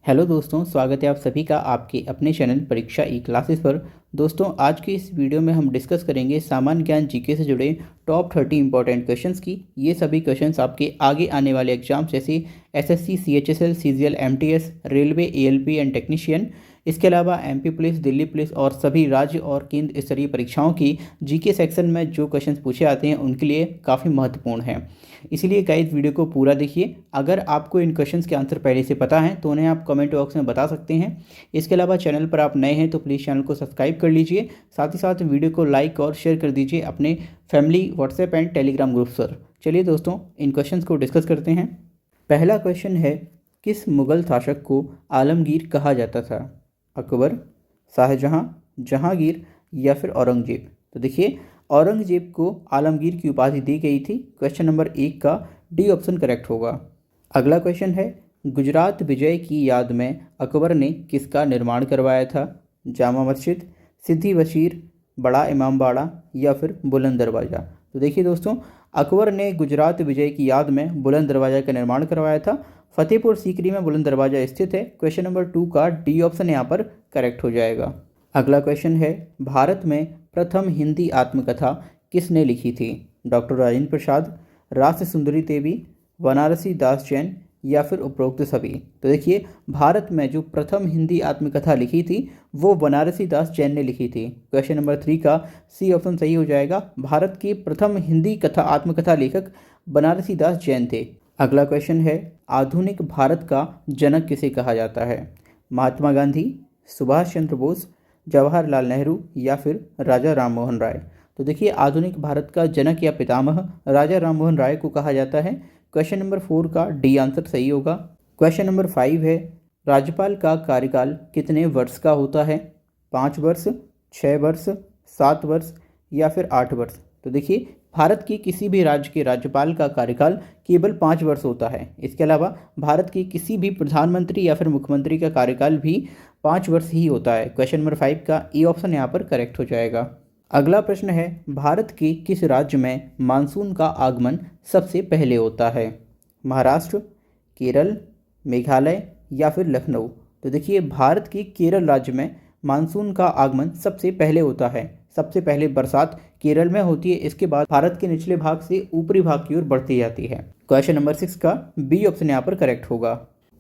Hello दोस्तों, स्वागत है आप सभी का आपके अपने चैनल परीक्षा ई क्लासेस पर। दोस्तों, आज की इस वीडियो में हम डिस्कस करेंगे सामान्य ज्ञान जीके से जुड़े टॉप 30 इंपॉर्टेंट क्वेश्चंस की। ये सभी क्वेश्चंस आपके आगे आने वाले एग्जाम जैसे SSC, CHSL, CGL, MTS, railway, ALP and technician, इसके अलावा एमपी पुलिस, दिल्ली पुलिस और सभी राज्य और केंद्र स्तरीय परीक्षाओं की जीके सेक्शन में जो क्वेश्चंस पूछे आते हैं उनके लिए काफ़ी महत्वपूर्ण है। इसीलिए गाइस वीडियो को पूरा देखिए। अगर आपको इन क्वेश्चंस के आंसर पहले से पता है तो उन्हें आप कमेंट बॉक्स में बता सकते हैं। इसके अलावा चैनल पर आप नए हैं तो प्लीज़ चैनल को सब्सक्राइब कर लीजिए। साथ ही साथ वीडियो को लाइक और शेयर कर दीजिए अपने family, WhatsApp and Telegram group पर। चलिए दोस्तों, इन क्वेश्चंस को डिस्कस करते हैं। पहला क्वेश्चन है, किस मुगल शासक को आलमगीर कहा जाता था? अकबर, शाहजहां, जहांगीर या फिर औरंगजेब? तो देखिए, औरंगजेब को आलमगीर की उपाधि दी गई थी। क्वेश्चन नंबर 1 का डी ऑप्शन करेक्ट होगा। अगला क्वेश्चन है, गुजरात विजय की याद में अकबर ने किसका निर्माण करवाया था? जामा मस्जिद, सिद्दी बशीर, बड़ा इमाम बाड़ा या फिर बुलंद दरवाज़ा? तो देखिए दोस्तों, अकबर ने गुजरात विजय की याद में बुलंद दरवाज़ा का निर्माण करवाया था। फतेहपुर सीकरी में बुलंद दरवाज़ा स्थित है। क्वेश्चन नंबर 2 का डी ऑप्शन यहाँ पर करेक्ट हो जाएगा। अगला क्वेश्चन है, भारत में प्रथम हिंदी आत्मकथा किसने लिखी थी? डॉक्टर राजेंद्र प्रसाद, रास सुंदरी देवी, बनारसी दास जैन या फिर उपरोक्त सभी? तो देखिए, भारत में जो प्रथम हिंदी आत्मकथा लिखी थी वो बनारसी दास जैन ने लिखी थी। क्वेश्चन नंबर 3 का सी ऑप्शन सही हो जाएगा। भारत के प्रथम हिंदी आत्मकथा लेखक बनारसी दास जैन थे। अगला क्वेश्चन है, आधुनिक भारत का जनक किसे कहा जाता है? महात्मा गांधी, सुभाष चंद्र बोस, जवाहरलाल नेहरू या फिर राजा राममोहन राय? तो देखिए, आधुनिक भारत का जनक या पितामह राजा राममोहन राय को कहा जाता है। क्वेश्चन नंबर 4 का डी आंसर सही होगा। क्वेश्चन नंबर 5 है, राज्यपाल का कार्यकाल कितने वर्ष का होता है? 5 वर्ष, 6 वर्ष, 7 वर्ष या फिर 8 वर्ष? तो देखिए, भारत की किसी भी राज्य के राज्यपाल का कार्यकाल केवल 5 वर्ष होता है। इसके अलावा भारत के किसी भी प्रधानमंत्री या फिर मुख्यमंत्री का कार्यकाल भी 5 वर्ष ही होता है। क्वेश्चन नंबर 5 का ए ऑप्शन यहाँ पर करेक्ट हो जाएगा। अगला प्रश्न है, भारत के किस राज्य में मानसून का आगमन सबसे पहले होता है? महाराष्ट्र, केरल, मेघालय या फिर लखनऊ? तो देखिए, भारत के केरल राज्य में मानसून का आगमन सबसे पहले होता है। सबसे पहले बरसात केरल में होती है, इसके बाद भारत के निचले भाग से ऊपरी भाग की ओर बढ़ती जाती है। क्वेश्चन नंबर 6 का बी ऑप्शन यहाँ पर करेक्ट होगा।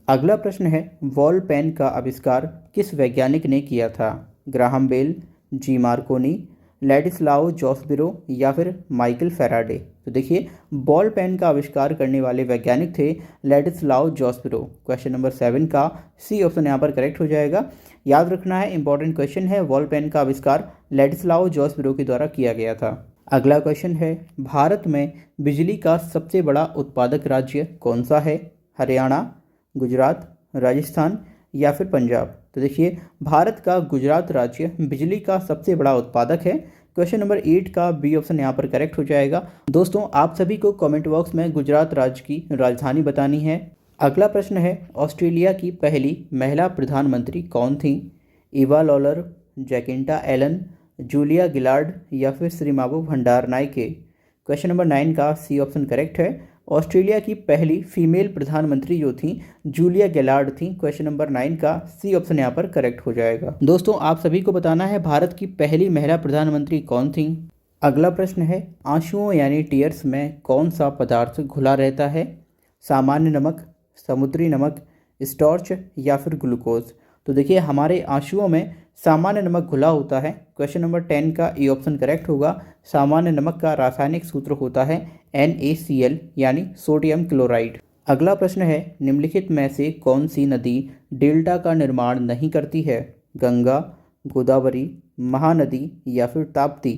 अगला प्रश्न है, बॉल पेन का आविष्कार किस वैज्ञानिक ने किया था? ग्राहम बेल, जी मार्कोनी, लैडिस्लाओ जॉसबिरो या फिर माइकल फेराडे? तो देखिए, बॉल पेन का आविष्कार करने वाले वैज्ञानिक थे लैडिस्लाओ जॉसबिरो। क्वेश्चन नंबर 7 का सी ऑप्शन यहाँ पर करेक्ट हो जाएगा। याद रखना है, इंपॉर्टेंट क्वेश्चन है, बॉल पेन का आविष्कार लैडिस्लाओ जॉसबिरो के द्वारा किया गया था। अगला क्वेश्चन है, भारत में बिजली का सबसे बड़ा उत्पादक राज्य कौन सा है? हरियाणा, गुजरात, राजस्थान या फिर पंजाब? तो देखिए, भारत का गुजरात राज्य बिजली का सबसे बड़ा उत्पादक है। क्वेश्चन नंबर 8 का बी ऑप्शन यहाँ पर करेक्ट हो जाएगा। दोस्तों, आप सभी को कमेंट बॉक्स में गुजरात राज्य की राजधानी बतानी है। अगला प्रश्न है, ऑस्ट्रेलिया की पहली महिला प्रधानमंत्री कौन थी? Eva Lawler, Jacinta Allan, Julia Gillard या फिर श्रीमाबू भंडारनायके? क्वेश्चन नंबर 9 का सी ऑप्शन करेक्ट है। ऑस्ट्रेलिया की पहली फीमेल प्रधानमंत्री जो थी जूलिया गिलार्ड थी। क्वेश्चन नंबर 9 का सी ऑप्शन यहाँ पर करेक्ट हो जाएगा। दोस्तों, आप सभी को बताना है भारत की पहली महिला प्रधानमंत्री कौन थी। अगला प्रश्न है, आंसुओं यानी टीयर्स में कौन सा पदार्थ घुला रहता है? सामान्य नमक, समुद्री नमक, स्टार्च या फिर ग्लूकोज? तो देखिए, हमारे आंसुओं में सामान्य नमक घुला होता है। क्वेश्चन नंबर 10 का ए ऑप्शन करेक्ट होगा। सामान्य नमक का रासायनिक सूत्र होता है NaCl यानी सोडियम क्लोराइड। अगला प्रश्न है, निम्नलिखित में से कौन सी नदी डेल्टा का निर्माण नहीं करती है? गंगा, गोदावरी, महानदी या फिर ताप्ती?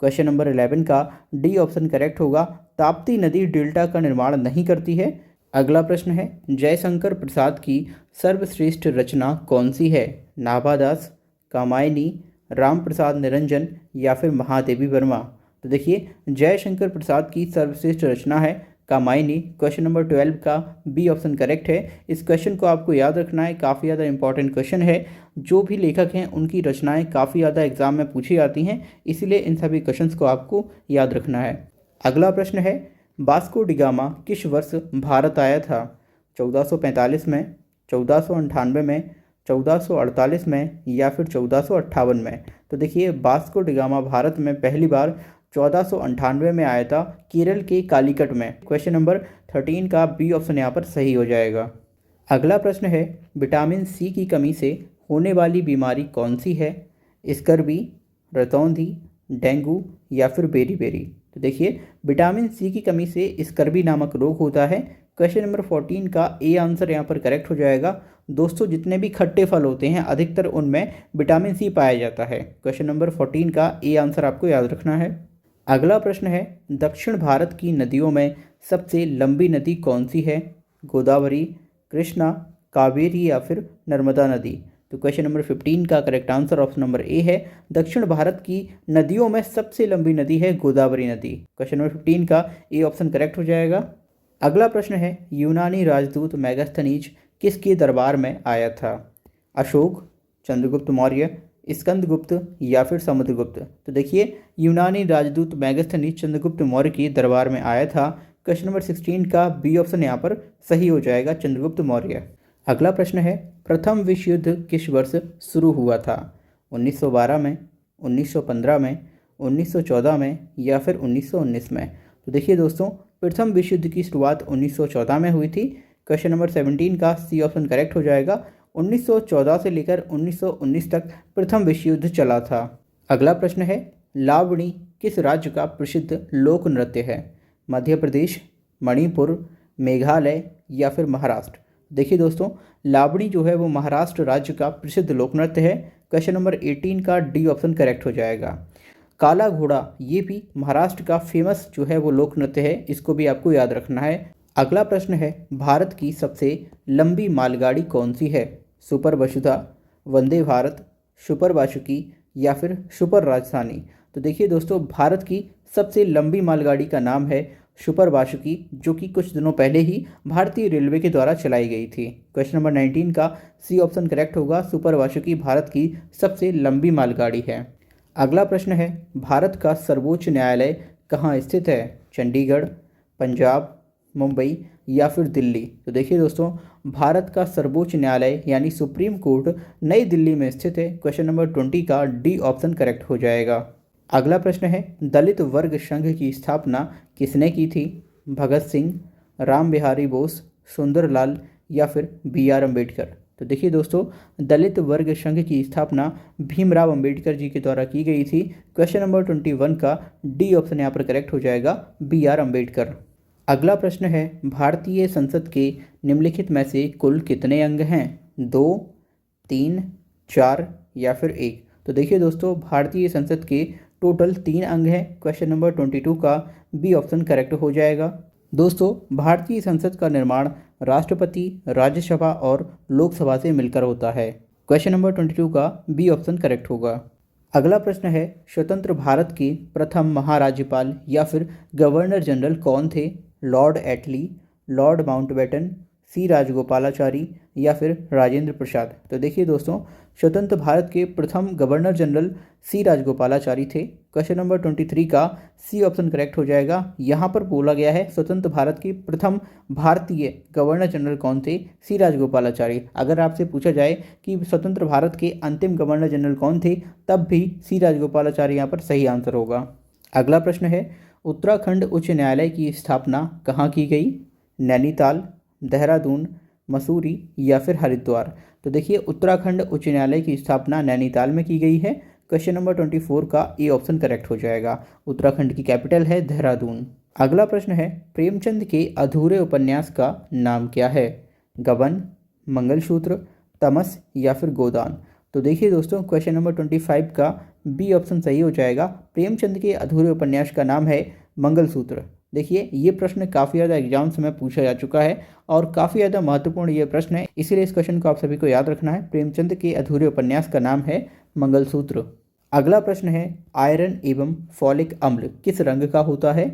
क्वेश्चन नंबर 11 का डी ऑप्शन करेक्ट होगा। ताप्ती नदी डेल्टा का निर्माण नहीं करती है। अगला प्रश्न है, जयशंकर प्रसाद की सर्वश्रेष्ठ रचना कौन सी है? नाभादास, कामायनी, राम प्रसाद निरंजन या फिर महादेवी वर्मा? तो देखिए, जयशंकर प्रसाद की सर्वश्रेष्ठ रचना है कामायनी। क्वेश्चन नंबर 12 का बी ऑप्शन करेक्ट है। इस क्वेश्चन को आपको याद रखना है, काफ़ी ज़्यादा इंपॉर्टेंट क्वेश्चन है। जो भी लेखक हैं उनकी रचनाएं काफ़ी ज़्यादा एग्जाम में पूछी जाती हैं, इसीलिए इन सभी क्वेश्चंस को आपको याद रखना है। अगला प्रश्न है, वास्को डी गामा किस वर्ष भारत आया था? 1445 में, 1498 में, 1448 में या फिर 1458 में? तो देखिए वास्को डी गामा भारत में पहली बार 1498 में आया था, केरल के कालीकट में। क्वेश्चन नंबर 13 का बी ऑप्शन यहाँ पर सही हो जाएगा। अगला प्रश्न है, विटामिन सी की कमी से होने वाली बीमारी कौन सी है? स्कर्वी, रतौंधी, डेंगू या फिर बेरी? तो देखिए विटामिन सी की कमी से स्कर्वी नामक रोग होता है। क्वेश्चन नंबर 14 का ए आंसर यहाँ पर करेक्ट हो जाएगा। दोस्तों जितने भी खट्टे फल होते हैं अधिकतर उनमें विटामिन सी पाया जाता है। क्वेश्चन नंबर 14 का ए आंसर आपको याद रखना है। अगला प्रश्न है, दक्षिण भारत की नदियों में सबसे लंबी नदी कौन सी है? गोदावरी, कृष्णा, कावेरी या फिर नर्मदा नदी? तो क्वेश्चन नंबर 15 का correct answer option number A है। दक्षिण भारत की नदियों में सबसे लंबी नदी है गोदावरी नदी। क्वेश्चन नंबर 15 का ए ऑप्शन करेक्ट हो जाएगा। अगला प्रश्न है, यूनानी राजदूत मेगास्थनीज किसके दरबार में आया था? अशोक, चंद्रगुप्त मौर्य, स्कंदगुप्त या फिर समुद्रगुप्त? तो देखिए यूनानी राजदूत मेगास्थनीज चंद्रगुप्त मौर्य के दरबार में आया था। क्वेश्चन नंबर 16 का बी ऑप्शन यहाँ पर सही हो जाएगा, चंद्रगुप्त मौर्य। अगला प्रश्न है, प्रथम विश्व युद्ध किस वर्ष शुरू हुआ था? 1912 में, 1915 में, 1914 में या फिर 1919 में? तो देखिए दोस्तों प्रथम विश्व युद्ध की शुरुआत 1914 में हुई थी। क्वेश्चन नंबर 17 का सी ऑप्शन करेक्ट हो जाएगा। 1914 से लेकर 1919 तक प्रथम विश्व युद्ध चला था। अगला प्रश्न है, लावणी किस राज्य का प्रसिद्ध लोक नृत्य है? मध्य प्रदेश, मणिपुर, मेघालय या फिर महाराष्ट्र? देखिए दोस्तों लावणी जो है वो महाराष्ट्र राज्य का प्रसिद्ध लोक नृत्य है। क्वेश्चन नंबर 18 का डी ऑप्शन करेक्ट हो जाएगा। काला घोड़ा ये भी महाराष्ट्र का फेमस जो है वो लोक नृत्य है, इसको भी आपको याद रखना है। अगला प्रश्न है, भारत की सबसे लंबी मालगाड़ी कौन सी है? सुपर वसुधा, वंदे भारत, सुपर वासुकी या फिर सुपर राजधानी? तो देखिए दोस्तों भारत की सबसे लंबी मालगाड़ी का नाम है सुपर वासुकी, जो कि कुछ दिनों पहले ही भारतीय रेलवे के द्वारा चलाई गई थी। क्वेश्चन नंबर 19 का सी ऑप्शन करेक्ट होगा, सुपर वासुकी भारत की सबसे लंबी मालगाड़ी है। अगला प्रश्न है, भारत का सर्वोच्च न्यायालय कहाँ स्थित है? चंडीगढ़, पंजाब, मुंबई या फिर दिल्ली? तो देखिए दोस्तों भारत का सर्वोच्च न्यायालय यानी सुप्रीम कोर्ट नई दिल्ली में स्थित है। क्वेश्चन नंबर 20 का डी ऑप्शन करेक्ट हो जाएगा। अगला प्रश्न है, दलित वर्ग संघ की स्थापना किसने की थी? भगत सिंह, राम बिहारी बोस, सुंदरलाल या फिर बी आर अम्बेडकर? तो देखिए दोस्तों दलित वर्ग संघ की स्थापना भीमराव अम्बेडकर जी के द्वारा की गई थी। क्वेश्चन नंबर 21 का डी ऑप्शन यहाँ पर करेक्ट हो जाएगा, बी आर अम्बेडकर। अगला प्रश्न है, भारतीय संसद के निम्नलिखित में से कुल कितने अंग हैं? 2, 3, 4 या फिर 1? तो देखिए दोस्तों भारतीय संसद के टोटल 3 अंग हैं। क्वेश्चन नंबर 22 का बी ऑप्शन करेक्ट हो जाएगा। दोस्तों भारतीय संसद का निर्माण राष्ट्रपति, राज्यसभा और लोकसभा से मिलकर होता है। क्वेश्चन नंबर 22 का बी ऑप्शन करेक्ट होगा। अगला प्रश्न है, स्वतंत्र भारत के प्रथम महाराज्यपाल या फिर गवर्नर जनरल कौन थे? लॉर्ड एटली, लॉर्ड माउंटबेटन, सी राजगोपालाचारी या फिर राजेंद्र प्रसाद? तो देखिए दोस्तों स्वतंत्र भारत के प्रथम गवर्नर जनरल सी राजगोपालाचारी थे। क्वेश्चन नंबर 23 का सी ऑप्शन करेक्ट हो जाएगा। यहाँ पर बोला गया है स्वतंत्र भारत के प्रथम भारतीय गवर्नर जनरल कौन थे? सी राजगोपालाचारी। अगर आपसे पूछा जाए कि स्वतंत्र भारत के अंतिम गवर्नर जनरल कौन थे, तब भी सी राजगोपालाचारी यहाँ पर सही आंसर होगा। अगला प्रश्न है, उत्तराखंड उच्च न्यायालय की स्थापना कहाँ की गई? नैनीताल, देहरादून, मसूरी या फिर हरिद्वार? तो देखिए उत्तराखंड उच्च न्यायालय की स्थापना नैनीताल में की गई है। क्वेश्चन नंबर 24 का ए ऑप्शन करेक्ट हो जाएगा। उत्तराखंड की कैपिटल है देहरादून। अगला प्रश्न है, प्रेमचंद के अधूरे उपन्यास का नाम क्या है? गबन, मंगलसूत्र, तमस या फिर गोदान? तो देखिए दोस्तों क्वेश्चन नंबर 25 का बी ऑप्शन सही हो जाएगा। प्रेमचंद के अधूरे उपन्यास का नाम है मंगलसूत्र। देखिए ये प्रश्न काफ़ी ज़्यादा एग्जाम्स में पूछा जा चुका है और काफ़ी ज़्यादा महत्वपूर्ण ये प्रश्न है, इसीलिए इस क्वेश्चन को आप सभी को याद रखना है। प्रेमचंद के अधूरे उपन्यास का नाम है मंगलसूत्र। अगला प्रश्न है, आयरन एवं फॉलिक अम्ल किस रंग का होता है?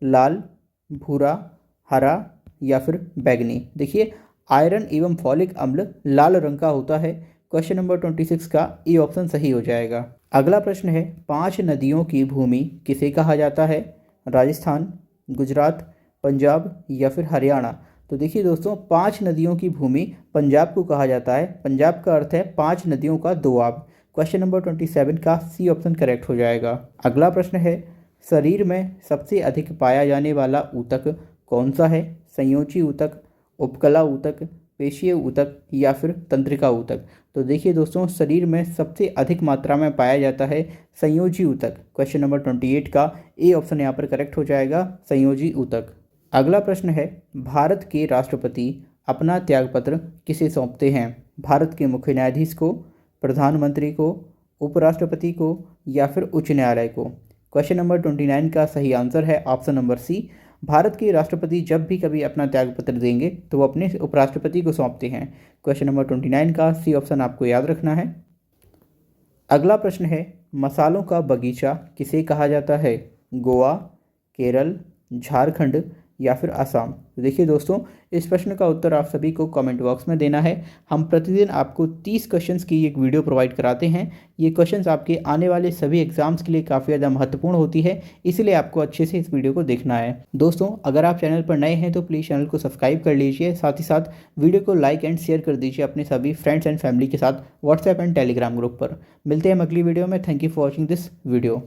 लाल, भूरा, हरा या फिर बैगनी? देखिए आयरन एवं फॉलिक अम्ल लाल रंग का होता है। क्वेश्चन नंबर 26 का ए ऑप्शन सही हो जाएगा। अगला प्रश्न है, 5 नदियों की भूमि किसे कहा जाता है? राजस्थान, गुजरात, पंजाब या फिर हरियाणा? तो देखिए दोस्तों, 5 नदियों की भूमि पंजाब को कहा जाता है। पंजाब का अर्थ है 5 नदियों का दोआब। क्वेश्चन नंबर 27 का सी ऑप्शन करेक्ट हो जाएगा। अगला प्रश्न है, शरीर में सबसे अधिक पाया जाने वाला ऊतक कौन सा है? संयोजी ऊतक, उपकला ऊतक, पेशीय ऊतक या फिर तंत्रिका ऊतक? तो देखिए दोस्तों, शरीर में सबसे अधिक मात्रा में पाया जाता है संयोजी ऊतक। क्वेश्चन नंबर 28 का ए ऑप्शन यहाँ पर करेक्ट हो जाएगा, संयोजी ऊतक। अगला प्रश्न है, भारत के राष्ट्रपति अपना त्यागपत्र किसे सौंपते हैं? भारत के मुख्य न्यायाधीश को, प्रधानमंत्री को, उपराष्ट्रपति को या फिर उच्च न्यायालय को? क्वेश्चन नंबर 29 का सही आंसर है ऑप्शन नंबर सी। भारत के राष्ट्रपति जब भी कभी अपना त्यागपत्र देंगे तो वो अपने उपराष्ट्रपति को सौंपते हैं। क्वेश्चन नंबर 29 का सी ऑप्शन आपको याद रखना है। अगला प्रश्न है, मसालों का बगीचा किसे कहा जाता है? गोवा, केरल, झारखंड या फिर असम? तो देखिए दोस्तों, इस प्रश्न का उत्तर आप सभी को कमेंट बॉक्स में देना है। हम प्रतिदिन आपको 30 क्वेश्चंस की एक वीडियो प्रोवाइड कराते हैं। ये क्वेश्चंस आपके आने वाले सभी एग्जाम्स के लिए काफ़ी ज़्यादा महत्वपूर्ण होती है, इसलिए आपको अच्छे से इस वीडियो को देखना है। दोस्तों, अगर आप चैनल पर नए हैं तो प्लीज़ चैनल को सब्सक्राइब कर लीजिए, साथ ही साथ वीडियो को लाइक एंड शेयर कर दीजिए अपने सभी फ्रेंड्स एंड फैमिली के साथ व्हाट्सएप एंड टेलीग्राम ग्रुप पर। मिलते हैं अगली वीडियो में। Thank you for watching this video.